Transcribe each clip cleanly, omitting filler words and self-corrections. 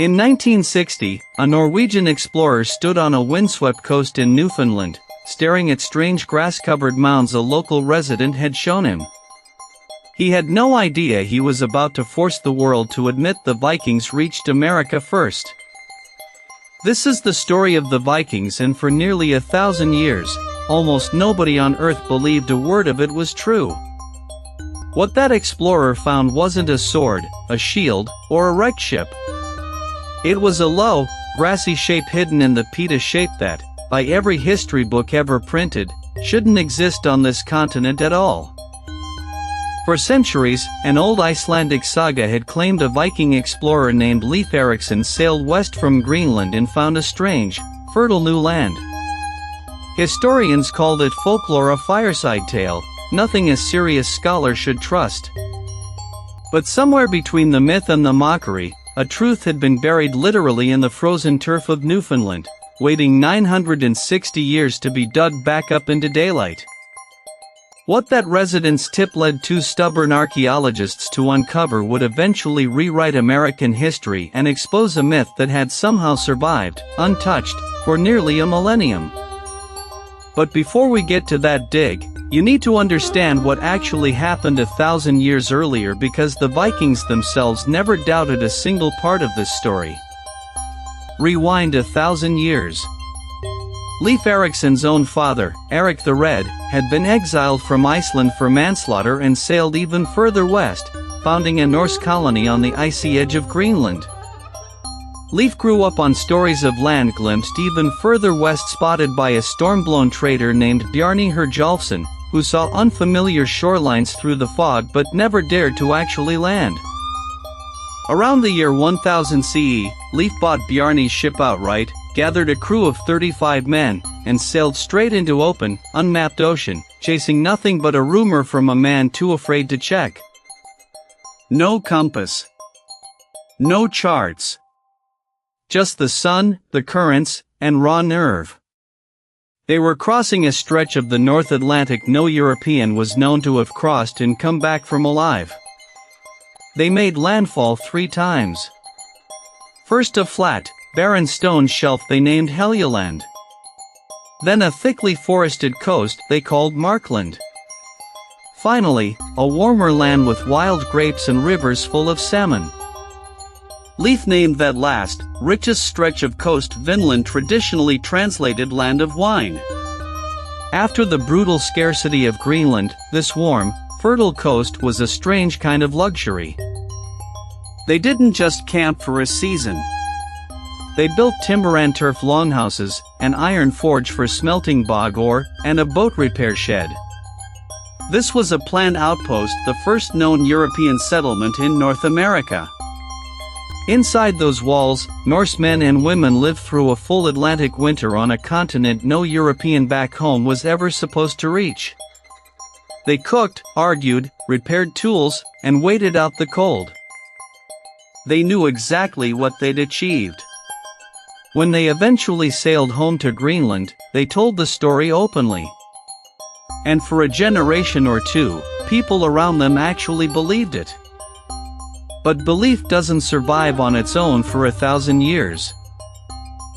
In 1960, a Norwegian explorer stood on a windswept coast in Newfoundland, staring at strange grass-covered mounds a local resident had shown him. He had no idea he was about to force the world to admit the Vikings reached America first. This is the story of the Vikings, and for nearly 1,000 years, almost nobody on Earth believed a word of it was true. What that explorer found wasn't a sword, a shield, or a wrecked ship. It was a low, grassy shape hidden in the peat, a shape that, by every history book ever printed, shouldn't exist on this continent at all. For centuries, an old Icelandic saga had claimed a Viking explorer named Leif Erikson sailed west from Greenland and found a strange, fertile new land. Historians called it folklore, a fireside tale, nothing a serious scholar should trust. But somewhere between the myth and the mockery, a truth had been buried literally in the frozen turf of Newfoundland, waiting 960 years to be dug back up into daylight. What that resident's tip led two stubborn archaeologists to uncover would eventually rewrite American history and expose a myth that had somehow survived, untouched, for nearly a millennium. But before we get to that dig, you need to understand what actually happened 1,000 years earlier, because the Vikings themselves never doubted a single part of this story. Rewind 1,000 years. Leif Erikson's own father, Eric the Red, had been exiled from Iceland for manslaughter and sailed even further west, founding a Norse colony on the icy edge of Greenland. Leif grew up on stories of land glimpsed even further west, spotted by a storm-blown trader named Bjarni Herjolfsson, who saw unfamiliar shorelines through the fog but never dared to actually land. Around the year 1000 CE, Leif bought Bjarni's ship outright, gathered a crew of 35 men, and sailed straight into open, unmapped ocean, chasing nothing but a rumor from a man too afraid to check. No compass. No charts. Just the sun, the currents, and raw nerve. They were crossing a stretch of the North Atlantic no European was known to have crossed and come back from alive. They made landfall 3 times. First a flat, barren stone shelf they named Helgeland. Then a thickly forested coast they called Markland. Finally, a warmer land with wild grapes and rivers full of salmon. Leif named that last, richest stretch of coast Vinland, traditionally translated land of wine. After the brutal scarcity of Greenland, this warm, fertile coast was a strange kind of luxury. They didn't just camp for a season. They built timber and turf longhouses, an iron forge for smelting bog ore, and a boat repair shed. This was a planned outpost, the first known European settlement in North America. Inside those walls, Norse men and women lived through a full Atlantic winter on a continent no European back home was ever supposed to reach. They cooked, argued, repaired tools, and waited out the cold. They knew exactly what they'd achieved. When they eventually sailed home to Greenland, they told the story openly. And for a generation or two, people around them actually believed it. But belief doesn't survive on its own for 1,000 years.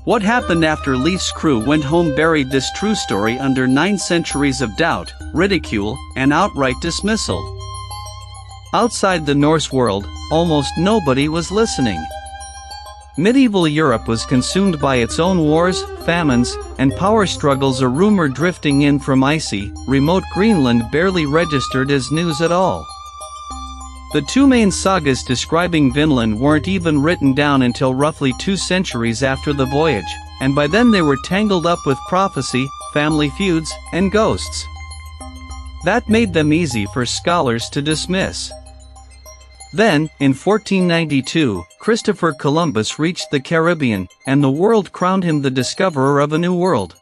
What happened after Leif's crew went home buried this true story under 9 centuries of doubt, ridicule, and outright dismissal. Outside the Norse world, almost nobody was listening. Medieval Europe was consumed by its own wars, famines, and power struggles. A rumor drifting in from icy, remote Greenland barely registered as news at all. The 2 main sagas describing Vinland weren't even written down until roughly 2 centuries after the Voyage, and by then they were tangled up with prophecy, family feuds, and ghosts. That made them easy for scholars to dismiss. Then, in 1492, Christopher Columbus reached the Caribbean, and the world crowned him the discoverer of a new world.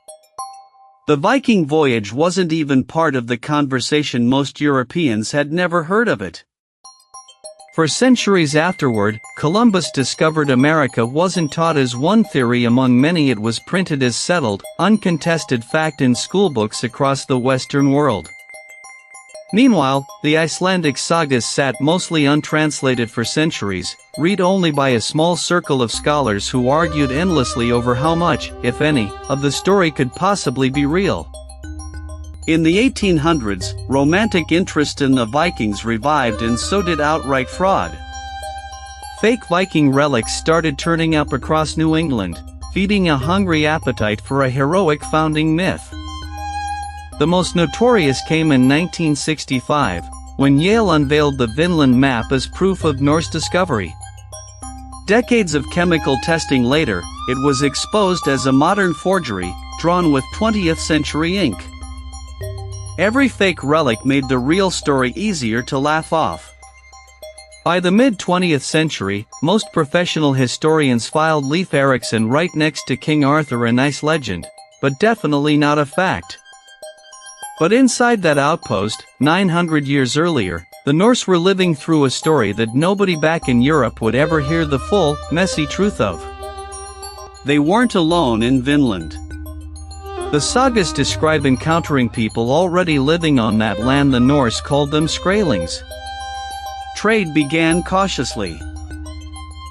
The Viking voyage wasn't even part of the conversation. Most Europeans had never heard of it. For centuries afterward, Columbus discovered America wasn't taught as one theory among many. It was printed as settled, uncontested fact in schoolbooks across the Western world. Meanwhile, the Icelandic sagas sat mostly untranslated for centuries, read only by a small circle of scholars who argued endlessly over how much, if any, of the story could possibly be real. In the 1800s, romantic interest in the Vikings revived, and so did outright fraud. Fake Viking relics started turning up across New England, feeding a hungry appetite for a heroic founding myth. The most notorious came in 1965, when Yale unveiled the Vinland map as proof of Norse discovery. Decades of chemical testing later, it was exposed as a modern forgery, drawn with 20th century ink. Every fake relic made the real story easier to laugh off. By the mid-20th century, most professional historians filed Leif Erikson right next to King Arthur, a nice legend, but definitely not a fact. But inside that outpost, 900 years earlier, the Norse were living through a story that nobody back in Europe would ever hear the full, messy truth of. They weren't alone in Vinland. The sagas describe encountering people already living on that land. The Norse called them skrælings. Trade began cautiously.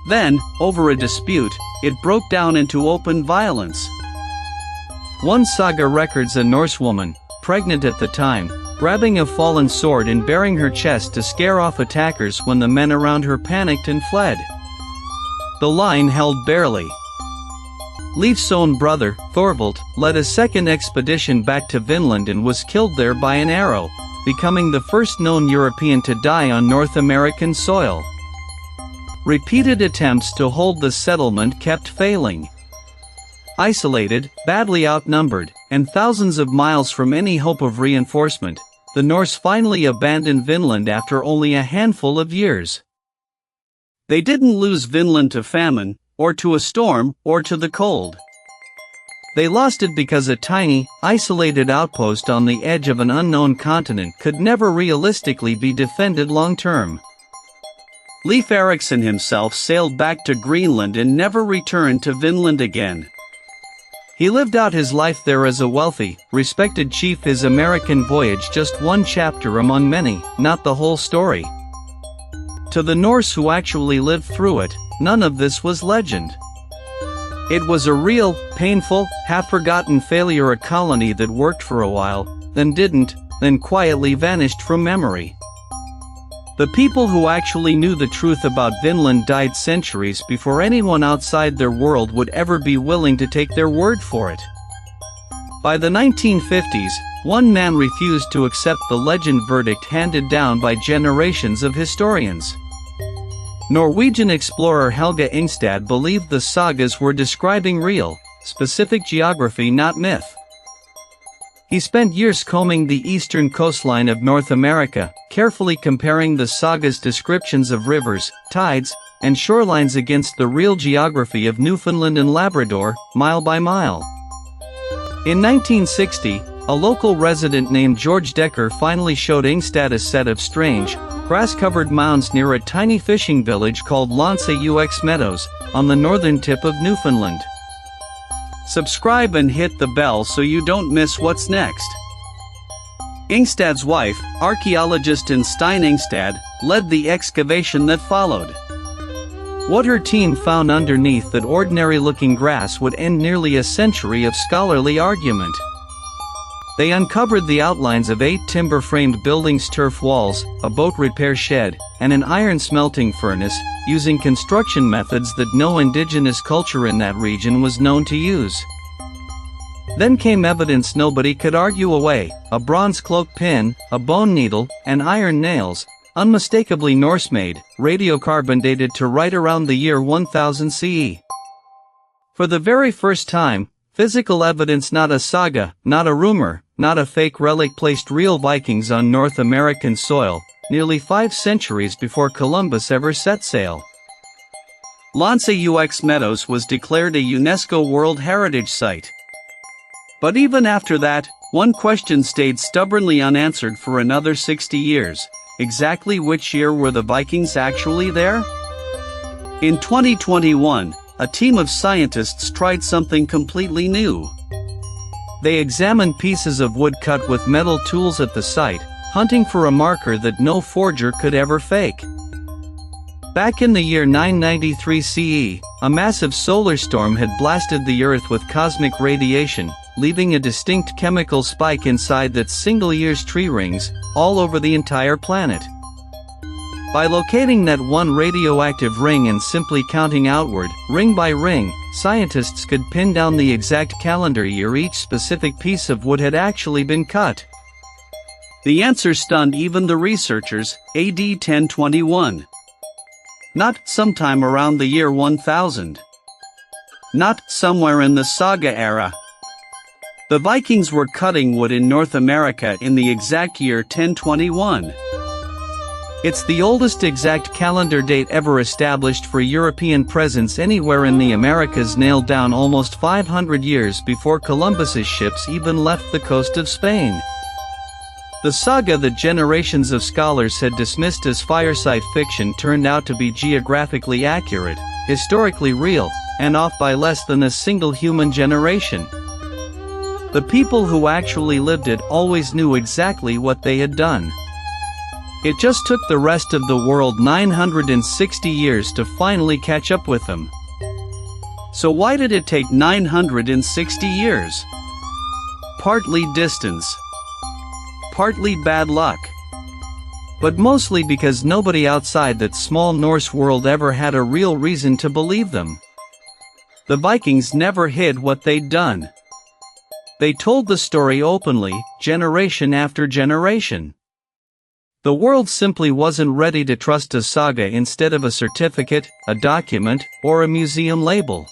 Then, over a dispute, it broke down into open violence. One saga records a Norse woman, pregnant at the time, grabbing a fallen sword and baring her chest to scare off attackers when the men around her panicked and fled. The line held barely. Leif's own brother, Thorvald, led a second expedition back to Vinland and was killed there by an arrow, becoming the first known European to die on North American soil. Repeated attempts to hold the settlement kept failing. Isolated, badly outnumbered, and thousands of miles from any hope of reinforcement, the Norse finally abandoned Vinland after only a handful of years. They didn't lose Vinland to famine, or to a storm, or to the cold. They lost it because a tiny, isolated outpost on the edge of an unknown continent could never realistically be defended long-term. Leif Erikson himself sailed back to Greenland and never returned to Vinland again. He lived out his life there as a wealthy, respected chief. His American voyage just one chapter among many, not the whole story. To the Norse who actually lived through it, none of this was legend. It was a real, painful, half-forgotten failure, a colony that worked for a while, then didn't, then quietly vanished from memory. The people who actually knew the truth about Vinland died centuries before anyone outside their world would ever be willing to take their word for it. By the 1950s, one man refused to accept the legend verdict handed down by generations of historians. Norwegian explorer Helge Ingstad believed the sagas were describing real, specific geography, not myth. He spent years combing the eastern coastline of North America, carefully comparing the sagas' descriptions of rivers, tides, and shorelines against the real geography of Newfoundland and Labrador, mile by mile. In 1960, a local resident named George Decker finally showed Ingstad a set of strange, grass-covered mounds near a tiny fishing village called Longhouses Meadows, on the northern tip of Newfoundland. Subscribe and hit the bell so you don't miss what's next. Ingstad's wife, archaeologist Stein Ingstad, led the excavation that followed. What her team found underneath that ordinary-looking grass would end nearly a century of scholarly argument. They uncovered the outlines of 8 timber-framed buildings, turf walls, a boat repair shed, and an iron smelting furnace, using construction methods that no indigenous culture in that region was known to use. Then came evidence nobody could argue away: a bronze cloak pin, a bone needle, and iron nails, unmistakably Norse-made, radiocarbon dated to right around the year 1000 CE. For the very first time, physical evidence, not a saga, not a rumor, not a fake relic, placed real Vikings on North American soil, nearly 5 centuries before Columbus ever set sail. Longhouses Meadows was declared a UNESCO World Heritage Site. But even after that, one question stayed stubbornly unanswered for another 60 years. Exactly which year were the Vikings actually there? In 2021, a team of scientists tried something completely new. They examined pieces of wood cut with metal tools at the site, hunting for a marker that no forger could ever fake. Back in the year 993 CE, a massive solar storm had blasted the Earth with cosmic radiation, leaving a distinct chemical spike inside that single year's tree rings, all over the entire planet. By locating that one radioactive ring and simply counting outward, ring by ring, scientists could pin down the exact calendar year each specific piece of wood had actually been cut. The answer stunned even the researchers: AD 1021. Not sometime around the year 1000. Not somewhere in the saga era. The Vikings were cutting wood in North America in the exact year 1021. It's the oldest exact calendar date ever established for European presence anywhere in the Americas, nailed down almost 500 years before Columbus's ships even left the coast of Spain. The saga that generations of scholars had dismissed as fireside fiction turned out to be geographically accurate, historically real, and off by less than a single human generation. The people who actually lived it always knew exactly what they had done. It just took the rest of the world 960 years to finally catch up with them. So why did it take 960 years? Partly distance. Partly bad luck. But mostly because nobody outside that small Norse world ever had a real reason to believe them. The Vikings never hid what they'd done. They told the story openly, generation after generation. The world simply wasn't ready to trust a saga instead of a certificate, a document, or a museum label.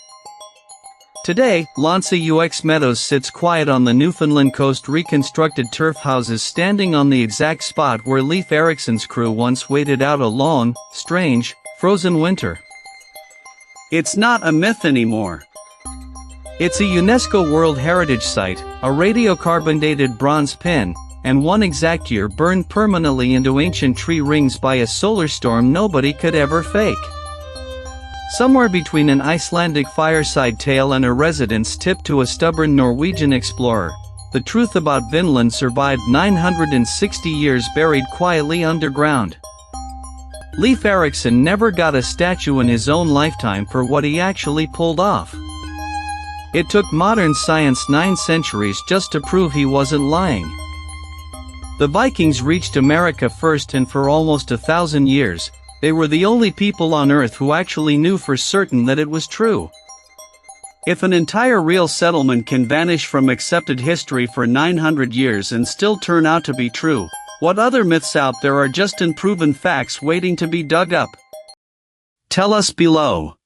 Today, Lanza UX Meadows sits quiet on the Newfoundland coast, reconstructed turf houses standing on the exact spot where Leif Erikson's crew once waited out a long, strange, frozen winter. It's not a myth anymore. It's a UNESCO World Heritage Site, a radiocarbon-dated bronze pin, and one exact year burned permanently into ancient tree rings by a solar storm nobody could ever fake. Somewhere between an Icelandic fireside tale and a residence tip to a stubborn Norwegian explorer, the truth about Vinland survived 960 years buried quietly underground. Leif Erikson never got a statue in his own lifetime for what he actually pulled off. It took modern science 9 centuries just to prove he wasn't lying. The Vikings reached America first, and for almost 1,000 years, they were the only people on Earth who actually knew for certain that it was true. If an entire real settlement can vanish from accepted history for 900 years and still turn out to be true, what other myths out there are just unproven facts waiting to be dug up? Tell us below.